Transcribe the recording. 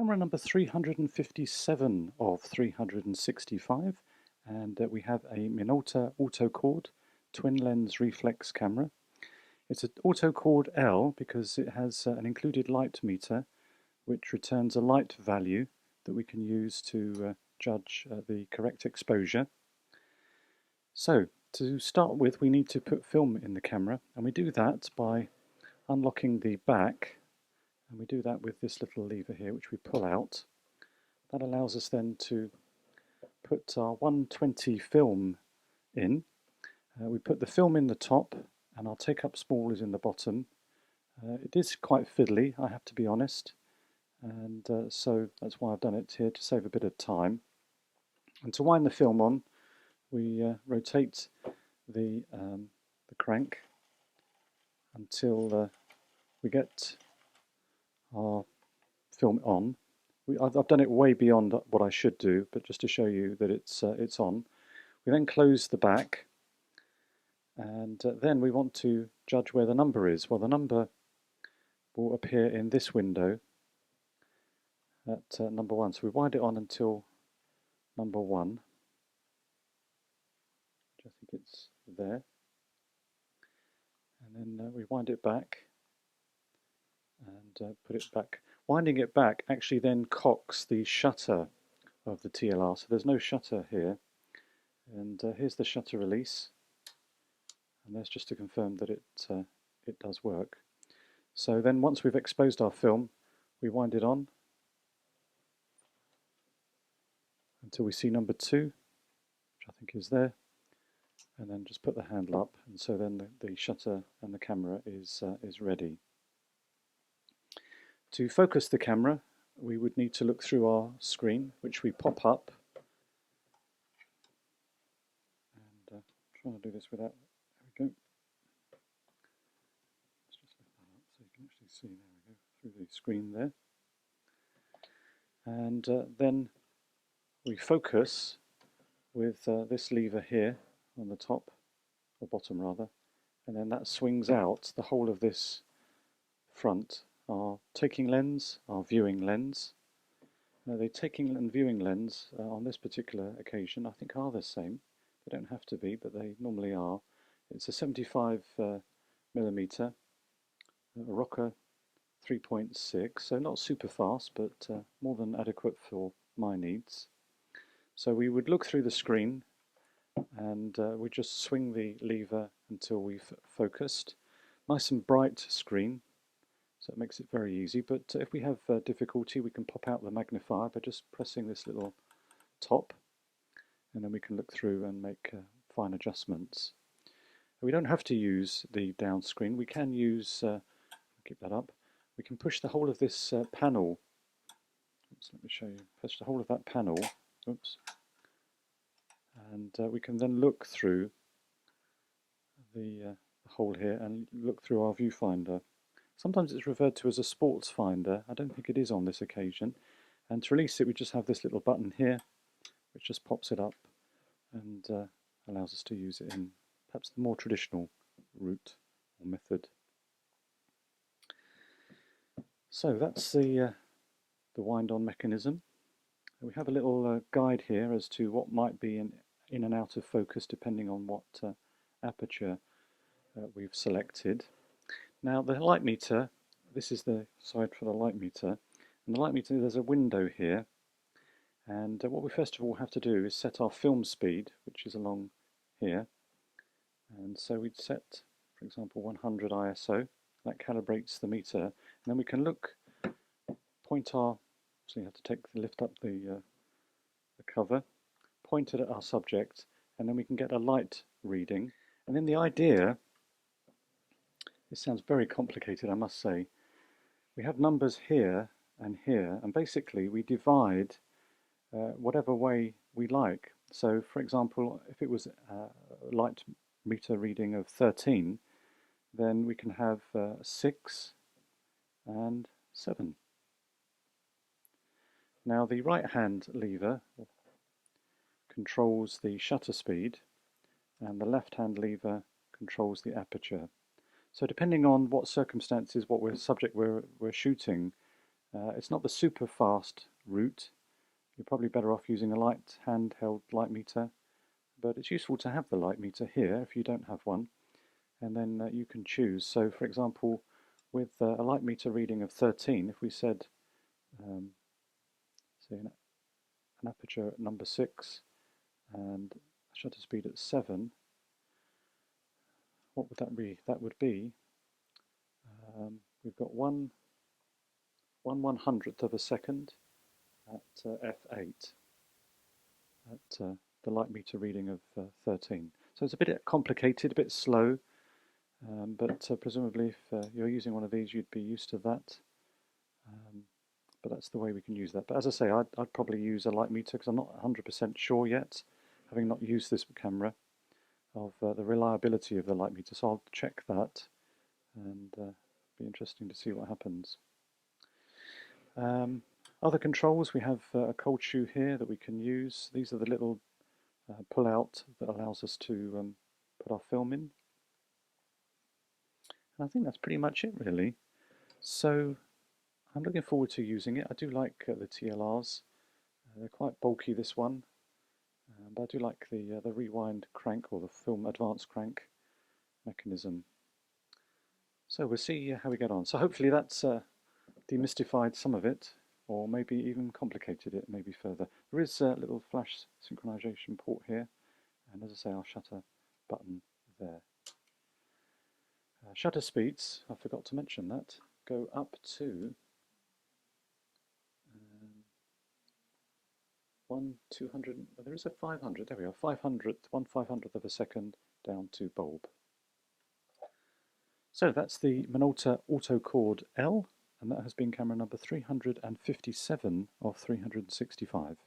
Camera number 357 of 365, and we have a Minolta Autocord twin lens reflex camera. It's an Autocord L because it has an included light meter which returns a light value that we can use to judge the correct exposure. So to start with, we need to put film in the camera, and we do that by unlocking the back. And we do that with this little lever here, which we pull out. That allows us then to put our 120 film in. We put the film in the top, and our take-up spool is in the bottom. It is quite fiddly, I have to be honest, and so that's why I've done it here, to save a bit of time. And to wind the film on, we rotate the crank until we get our film on. I've done it way beyond what I should do, but just to show you that it's on. We then close the back, and then we want to judge where the number is. Well, the number will appear in this window at number 1. So we wind it on until number 1. I think it's there. And then we wind it back and put it back. Winding it back actually then cocks the shutter of the TLR, so there's no shutter here. And here's the shutter release, and that's just to confirm that it does work. So then once we've exposed our film, we wind it on until we see number 2, which I think is there, and then just put the handle up, and so then the shutter and the camera is ready. To focus the camera, we would need to look through our screen, which we pop up. And I'm trying to do this without, there we go. Let's just lift that up so you can actually see, there we go, through the screen there. And then we focus with this lever here on the top, or bottom rather, and then that swings out the whole of this front. Our taking lens, our viewing lens. The taking and viewing lens on this particular occasion I think are the same. They don't have to be, but they normally are. It's a 75 millimeter, a rocker 3.6, so not super fast, but more than adequate for my needs. So we would look through the screen, and we just swing the lever until we've focused. Nice and bright screen, so it makes it very easy, but if we have difficulty, we can pop out the magnifier by just pressing this little top, and then we can look through and make fine adjustments. We don't have to use the down screen. We can use, keep that up, we can push the whole of this panel. Oops, let me show you. Push the whole of that panel. Oops. And we can then look through the hole here and look through our viewfinder. Sometimes it's referred to as a sports finder. I don't think it is on this occasion. And to release it, we just have this little button here, which just pops it up and allows us to use it in perhaps the more traditional route or method. So that's the wind-on mechanism. We have a little guide here as to what might be in and out of focus depending on what aperture we've selected. Now the light meter, this is the side for the light meter, and the light meter, there's a window here, and what we first of all have to do is set our film speed, which is along here, and so we'd set, for example, 100 ISO. That calibrates the meter, and then we can look, point our, so you have to lift up the cover, point it at our subject, and then we can get a light reading. And then the idea, this sounds very complicated, I must say. We have numbers here, and basically we divide whatever way we like. So, for example, if it was a light meter reading of 13, then we can have 6 and 7. Now the right-hand lever controls the shutter speed, and the left-hand lever controls the aperture. So depending on what circumstances, what subject we're shooting, It's not the super fast route. You're probably better off using a light handheld light meter, but it's useful to have the light meter here if you don't have one, and then you can choose. So for example, with a light meter reading of 13, if we said say an aperture at number 6 and a shutter speed at 7, what would that be? That would be, we've got 1/100th of a second at f8 at the light meter reading of 13. So it's a bit complicated, a bit slow, but presumably if you're using one of these you'd be used to that. But that's the way we can use that. But as I say, I'd probably use a light meter because I'm not 100% sure yet, having not used this camera, of the reliability of the light meter. So I'll check that, and be interesting to see what happens. Other controls, we have a cold shoe here that we can use. These are the little pull out that allows us to put our film in. And I think that's pretty much it really. So I'm looking forward to using it. I do like the TLRs. They're quite bulky, this one, but I do like the rewind crank, or the film advance crank mechanism. So we'll see how we get on. So hopefully that's demystified some of it, or maybe even complicated it maybe further. There is a little flash synchronization port here, and as I say, our shutter button there. Shutter speeds, I forgot to mention that, go up to 1/200, there is a 500, there we are, 1/500th of a second down to bulb. So that's the Minolta Autocord L, and that has been camera number 357 of 365.